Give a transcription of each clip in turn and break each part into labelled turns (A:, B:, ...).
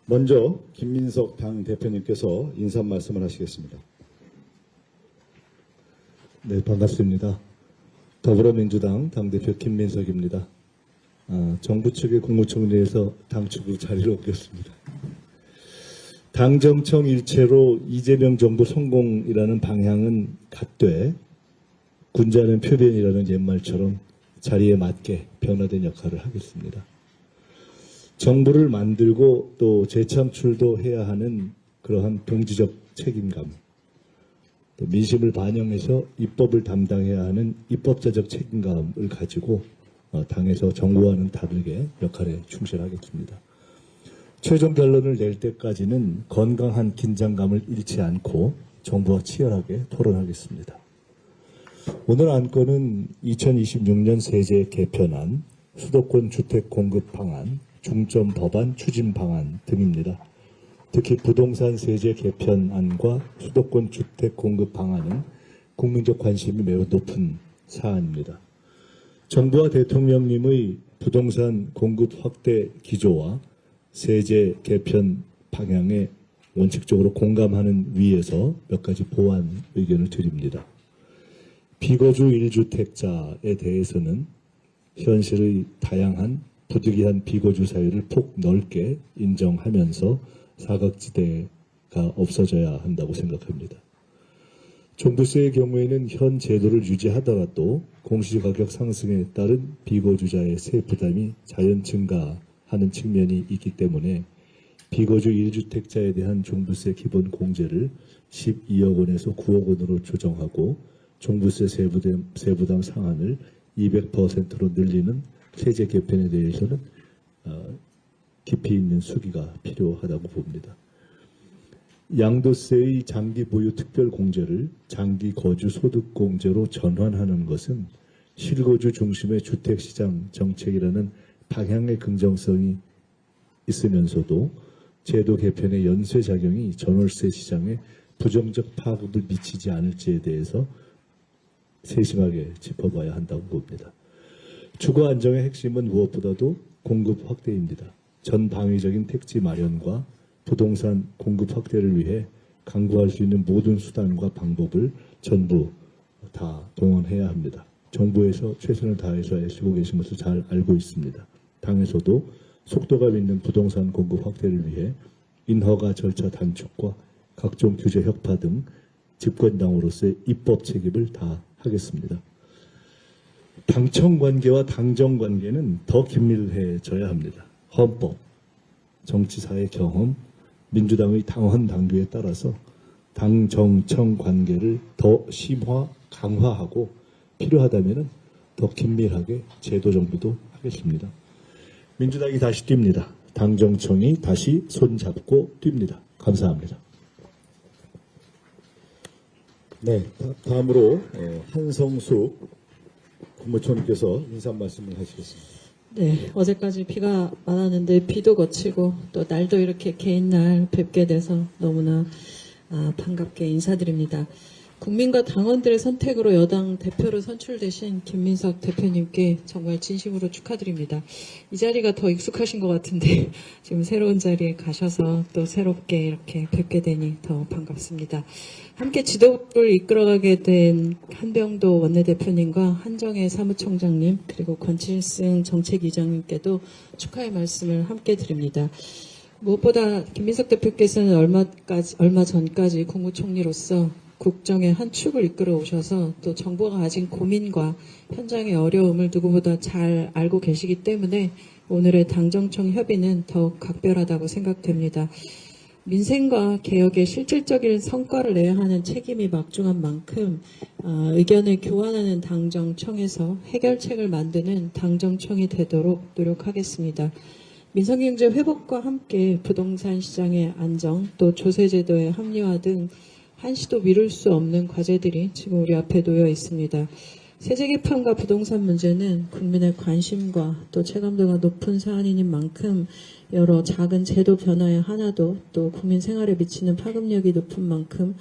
A: 먼저 김민석 당 대표님께서 인사 말씀을 하시겠습니다.
B: 네, 반갑습니다. 더불어민주당 당대표 김민석입니다. 정부 측의 국무총리에서 당 측으로 자리를 옮겼습니다. 당정청 일체로 이재명 정부 성공이라는 방향은 갖되 군자는 표변이라는 옛말처럼 자리에 맞게 변화된 역할을 하겠습니다. 정부를 만들고 또 재창출도 해야 하는 그러한 동지적 책임감, 또 민심을 반영해서 입법을 담당해야 하는 입법자적 책임감을 가지고 당에서 정부와는 다르게 역할에 충실하겠습니다. 최종 결론을 낼 때까지는 건강한 긴장감을 잃지 않고 정부와 치열하게 토론하겠습니다. 오늘 안건은 2026년 세제 개편안, 수도권 주택 공급 방안, 중점 법안 추진 방안 등입니다. 특히 부동산 세제 개편안과 수도권 주택 공급 방안은 국민적 관심이 매우 높은 사안입니다. 정부와 대통령님의 부동산 공급 확대 기조와 세제 개편 방향에 원칙적으로 공감하는 위에서 몇 가지 보완 의견을 드립니다. 비거주 1주택자에 대해서는 현실의 다양한 부득이한 비거주 사유를 폭 넓게 인정하면서 사각지대가 없어져야 한다고 생각합니다. 종부세의 경우에는 현 제도를 유지하더라도 공시가격 상승에 따른 비거주자의 세 부담이 자연 증가하는 측면이 있기 때문에 비거주 1주택자에 대한 종부세 기본 공제를 12억 원에서 9억 원으로 조정하고 종부세 세부담 상한을 200%로 늘리는 세제 개편에 대해서는 깊이 있는 수기가 필요하다고 봅니다. 양도세의 장기 보유 특별 공제를 장기 거주 소득 공제로 전환하는 것은 실거주 중심의 주택시장 정책이라는 방향의 긍정성이 있으면서도 제도 개편의 연쇄 작용이 전월세 시장에 부정적 파급을 미치지 않을지에 대해서 세심하게 짚어봐야 한다고 봅니다. 주거 안정의 핵심은 무엇보다도 공급 확대입니다. 전방위적인 택지 마련과 부동산 공급 확대를 위해 강구할 수 있는 모든 수단과 방법을 전부 다 동원해야 합니다. 정부에서 최선을 다해서 애쓰고 계신 것을 잘 알고 있습니다. 당에서도 속도감 있는 부동산 공급 확대를 위해 인허가 절차 단축과 각종 규제 혁파 등 집권당으로서의 입법 책임을 다 하겠습니다. 당청 관계와 당정 관계는 더 긴밀해져야 합니다. 헌법, 정치사의 경험, 민주당의 당헌 당규에 따라서 당정청 관계를 더 심화, 강화하고 필요하다면 더 긴밀하게 제도 정비도 하겠습니다. 민주당이 다시 뜁니다. 당정청이 다시 손잡고 뜁니다. 감사합니다.
A: 네, 다음으로 한성숙 국무총리께서 인사 말씀을 하시겠습니다.
C: 네, 어제까지 비가 많았는데 비도 거치고 또 날도 이렇게 개인 날 뵙게 돼서 너무나 반갑게 인사드립니다. 국민과 당원들의 선택으로 여당 대표로 선출되신 김민석 대표님께 정말 진심으로 축하드립니다. 이 자리가 더 익숙하신 것 같은데 지금 새로운 자리에 가셔서 또 새롭게 이렇게 뵙게 되니 더 반갑습니다. 함께 지도부를 이끌어가게 된 한병도 원내대표님과 한정혜 사무총장님 그리고 권칠승 정책위원장님께도 축하의 말씀을 함께 드립니다. 무엇보다 김민석 대표께서는 얼마 전까지 국무총리로서 국정의 한 축을 이끌어 오셔서 또 정부가 가진 고민과 현장의 어려움을 누구보다 잘 알고 계시기 때문에 오늘의 당정청 협의는 더욱 각별하다고 생각됩니다. 민생과 개혁에 실질적인 성과를 내야 하는 책임이 막중한 만큼 의견을 교환하는 당정청에서 해결책을 만드는 당정청이 되도록 노력하겠습니다. 민생경제 회복과 함께 부동산 시장의 안정, 또 조세제도의 합리화 등 한시도 미룰 수 없는 과제들이 지금 우리 앞에 놓여 있습니다. 세제 개편과 부동산 문제는 국민의 관심과 또 체감도가 높은 사안인 만큼 여러 작은 제도 변화의 하나도 또 국민 생활에 미치는 파급력이 높은 만큼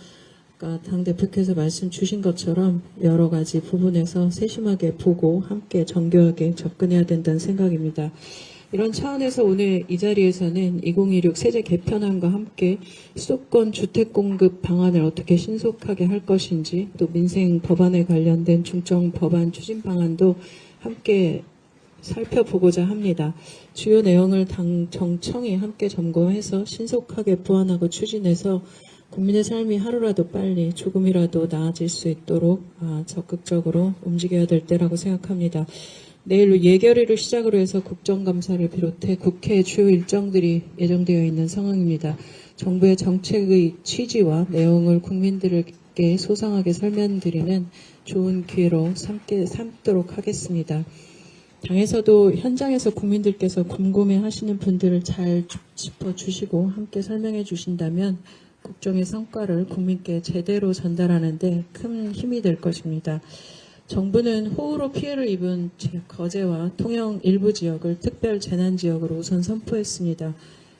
C: 아까 당대표께서 말씀 주신 것처럼 여러 가지 부분에서 세심하게 보고 함께 정교하게 접근해야 된다는 생각입니다. 이런 차원에서 오늘 이 자리에서는 2016 세제 개편안과 함께 수도권 주택 공급 방안을 어떻게 신속하게 할 것인지, 또 민생 법안에 관련된 중점 법안 추진 방안도 함께 살펴보고자 합니다. 주요 내용을 당 정청이 함께 점검해서 신속하게 보완하고 추진해서 국민의 삶이 하루라도 빨리 조금이라도 나아질 수 있도록 적극적으로 움직여야 될 때라고 생각합니다. 내일 예결위를 시작으로 해서 국정감사를 비롯해 국회 주요 일정들이 예정되어 있는 상황입니다. 정부의 정책의 취지와 내용을 국민들에게 소상하게 설명드리는 좋은 기회로 삼도록 하겠습니다. 당에서도 현장에서 국민들께서 궁금해하시는 분들을 잘 짚어주시고 함께 설명해 주신다면 국정의 성과를 국민께 제대로 전달하는 데 큰 힘이 될 것입니다. 정부는 호우로 피해를 입은 거제와 통영 일부 지역을 특별 재난지역으로 우선 선포했습니다.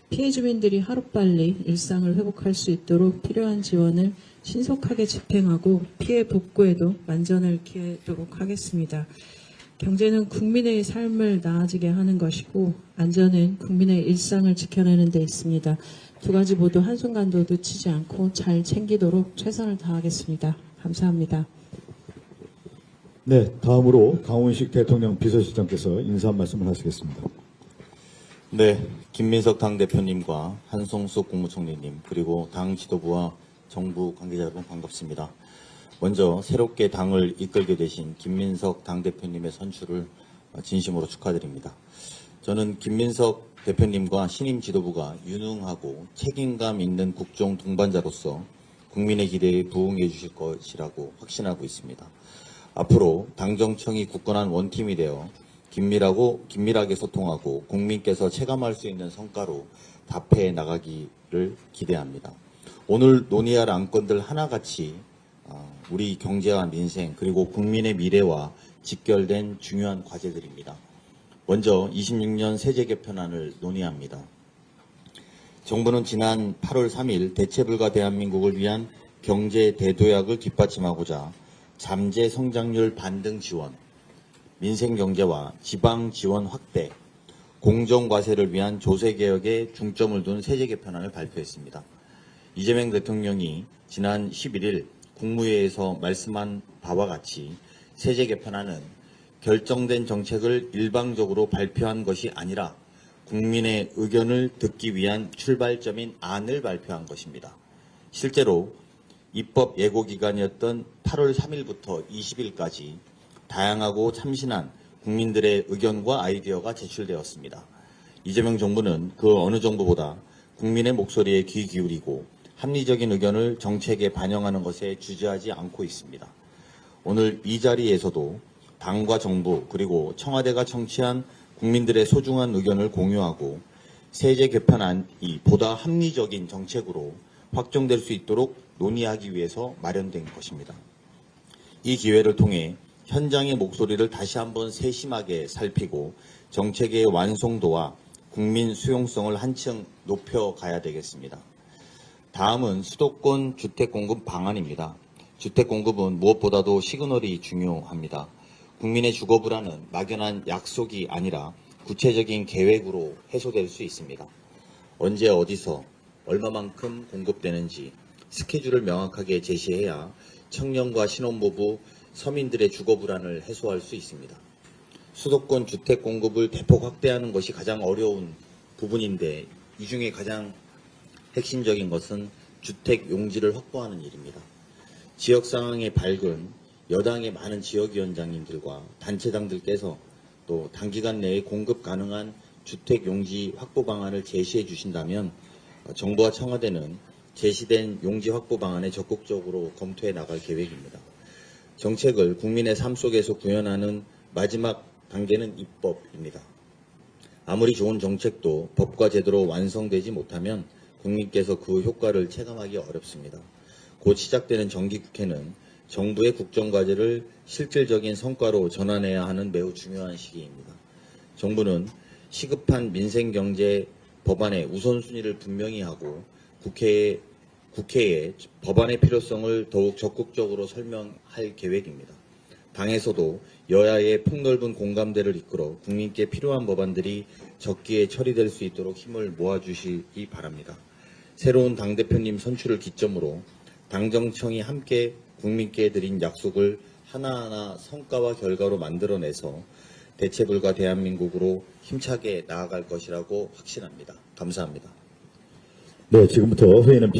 C: 피해 주민들이 하루빨리 일상을 회복할 수 있도록 필요한 지원을 신속하게 집행하고 피해 복구에도 만전을 기하도록 하겠습니다. 경제는 국민의 삶을 나아지게 하는 것이고 안전은 국민의 일상을 지켜내는 데 있습니다. 두 가지 모두 한순간도 놓치지 않고 잘 챙기도록 최선을 다하겠습니다. 감사합니다.
A: 네, 다음으로 강훈식 대통령 비서실장께서 인사 한 말씀을 하시겠습니다.
D: 네, 김민석 당대표님과 한성수 국무총리님, 그리고 당 지도부와 정부 관계자 여러분 반갑습니다. 먼저 새롭게 당을 이끌게 되신 김민석 당대표님의 선출을 진심으로 축하드립니다. 저는 김민석 대표님과 신임 지도부가 유능하고 책임감 있는 국정 동반자로서 국민의 기대에 부응해 주실 것이라고 확신하고 있습니다. 앞으로 당정청이 굳건한 원팀이 되어 긴밀하게 소통하고 국민께서 체감할 수 있는 성과로 답해 나가기를 기대합니다. 오늘 논의할 안건들 하나같이 우리 경제와 민생 그리고 국민의 미래와 직결된 중요한 과제들입니다. 먼저 26년 세제 개편안을 논의합니다. 정부는 지난 8월 3일 대체불가 대한민국을 위한 경제 대도약을 뒷받침하고자 잠재 성장률 반등 지원, 민생 경제와 지방 지원 확대, 공정과세를 위한 조세개혁에 중점을 둔 세제 개편안을 발표했습니다. 이재명 대통령이 지난 11일 국무회의에서 말씀한 바와 같이 세제 개편안은 결정된 정책을 일방적으로 발표한 것이 아니라 국민의 의견을 듣기 위한 출발점인 안을 발표한 것입니다. 실제로 입법 예고 기간이었던 8월 3일부터 20일까지 다양하고 참신한 국민들의 의견과 아이디어가 제출되었습니다. 이재명 정부는 그 어느 정부보다 국민의 목소리에 귀 기울이고 합리적인 의견을 정책에 반영하는 것에 주저하지 않고 있습니다. 오늘 이 자리에서도 당과 정부 그리고 청와대가 청취한 국민들의 소중한 의견을 공유하고 세제 개편안이 보다 합리적인 정책으로 확정될 수 있도록 논의하기 위해서 마련된 것입니다. 이 기회를 통해 현장의 목소리를 다시 한번 세심하게 살피고 정책의 완성도와 국민 수용성을 한층 높여가야 되겠습니다. 다음은 수도권 주택공급 방안입니다. 주택공급은 무엇보다도 시그널이 중요합니다. 국민의 주거불안은 막연한 약속이 아니라 구체적인 계획으로 해소될 수 있습니다. 언제 어디서 얼마만큼 공급되는지 스케줄을 명확하게 제시해야 청년과 신혼부부, 서민들의 주거불안을 해소할 수 있습니다. 수도권 주택 공급을 대폭 확대하는 것이 가장 어려운 부분인데 이 중에 가장 핵심적인 것은 주택 용지를 확보하는 일입니다. 지역 상황에 밝은 여당의 많은 지역위원장님들과 단체장들께서 또 단기간 내에 공급 가능한 주택 용지 확보 방안을 제시해 주신다면 정부와 청와대는 제시된 용지 확보 방안에 적극적으로 검토해 나갈 계획입니다. 정책을 국민의 삶 속에서 구현하는 마지막 단계는 입법입니다. 아무리 좋은 정책도 법과 제도로 완성되지 못하면 국민께서 그 효과를 체감하기 어렵습니다. 곧 시작되는 정기국회는 정부의 국정과제를 실질적인 성과로 전환해야 하는 매우 중요한 시기입니다. 정부는 시급한 민생경제 법안의 우선순위를 분명히 하고 국회에 법안의 필요성을 더욱 적극적으로 설명할 계획입니다. 당에서도 여야의 폭넓은 공감대를 이끌어 국민께 필요한 법안들이 적기에 처리될 수 있도록 힘을 모아주시기 바랍니다. 새로운 당대표님 선출을 기점으로 당정청이 함께 국민께 드린 약속을 하나하나 성과와 결과로 만들어내서 대체불가 대한민국으로 힘차게 나아갈 것이라고 확신합니다. 감사합니다.
A: 네, 지금부터 회의는